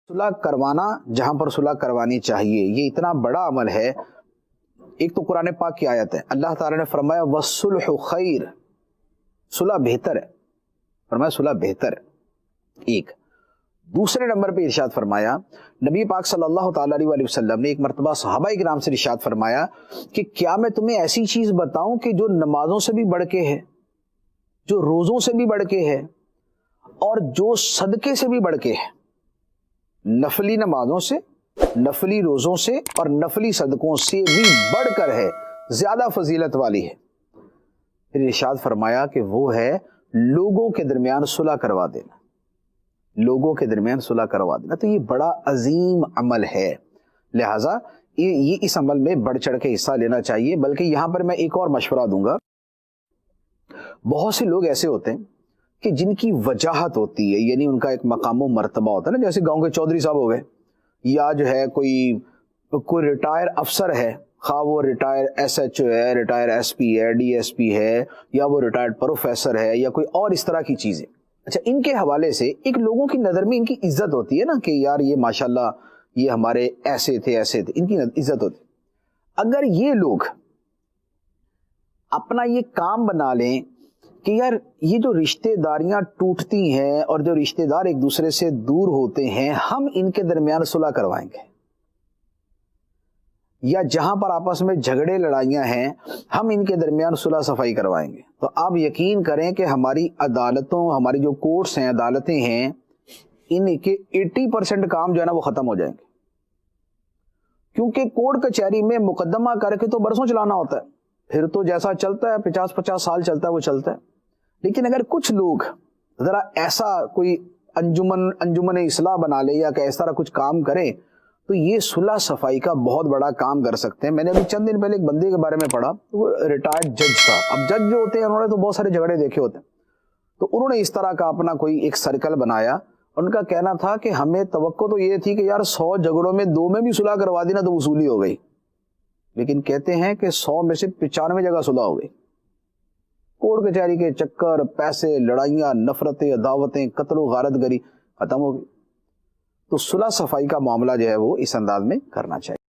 सुलह करवाना जहां पर सुलह करवानी चाहिए, ये इतना बड़ा अमल है। एक तो कुरान पाक की आयत है, अल्लाह ताला ने फरमाया वस्सुल्हु खैर, सुलह बेहतर है, फरमाया सुलह बेहतर है। एक दूसरे नंबर पे इरशाद फरमाया, नबी पाक सल्लल्लाहु ताला अलैहि वसल्लम ने एक मर्तबा सहाबाए किराम से इरशाद फरमाया कि क्या मैं तुम्हें ऐसी चीज बताऊं कि जो नमाजों से भी बढ़ के है, जो रोजों से भी बढ़ के है और जो सदके से भी बढ़ के है। नफली नमाजों से, नफली रोजों से और नफली सदकों से भी बढ़कर है, ज्यादा फजीलत वाली है। फिर इरशाद फरमाया कि वो है लोगों के दरमियान सुलह करवा देना, लोगों के दरमियान सुलह करवा देना। तो ये बड़ा अजीम अमल है, लिहाजा ये इस अमल में बढ़ चढ़ के हिस्सा लेना चाहिए। बल्कि यहां पर मैं एक और मशवरा दूंगा, बहुत से लोग ऐसे होते हैं कि जिनकी वजाहत होती है, यानी उनका एक मकाम मर्तबा होता है ना, जैसे गांव के चौधरी साहब हो गए, या जो है कोई रिटायर अफसर है, खा वो रिटायर SHO है, रिटायर SP है, DSP है, या वो रिटायर्ड प्रोफेसर है, या कोई और इस तरह की चीजें। अच्छा, इनके हवाले से एक लोगों की नज़र में इनकी इज्जत होती है ना कि यार ये माशाल्लाह ये हमारे ऐसे थे, इनकी इज्जत होती। अगर ये लोग अपना ये काम बना लें कि यार ये जो रिश्तेदारियां टूटती हैं और जो रिश्तेदार एक दूसरे से दूर होते हैं, हम इनके दरमियान सुलह करवाएंगे, या जहां पर आपस में झगड़े लड़ाइयां हैं हम इनके दरमियान सुलह सफाई करवाएंगे, तो आप यकीन करें कि हमारी अदालतों, हमारी जो कोर्ट्स हैं, अदालतें हैं, इनके 80% काम जो है ना वो खत्म हो जाएंगे। क्योंकि कोर्ट कचहरी में मुकदमा करके तो बरसों चलाना होता है, फिर तो जैसा चलता है 50-50 साल चलता है वो चलता है। लेकिन अगर कुछ लोग जरा ऐसा कोई अंजुमन इस्लाह बना ले या इस तरह कुछ काम करें, तो ये सुलह सफाई का बहुत बड़ा काम कर सकते हैं। मैंने अभी चंद दिन पहले एक बंदे के बारे में पढ़ा, वो रिटायर्ड जज था। अब जज जो होते हैं उन्होंने तो बहुत सारे झगड़े देखे होते हैं, तो उन्होंने इस तरह का अपना कोई एक सर्कल बनाया। उनका कहना था कि हमें तवक्को तो ये थी कि यार 100 झगड़ों में 2 में भी सुलह करवा दी ना तो वसूली हो गई, लेकिन कहते हैं कि 100 में से 95 जगह सुलह हो गई। कोर्ट कचहरी के चक्कर, पैसे, लड़ाइयां, नफरतें, अदावतें, कत्ल गारतगरी खत्म हो गई। तो सुलह सफाई का मामला जो है वो इस अंदाज में करना चाहिए।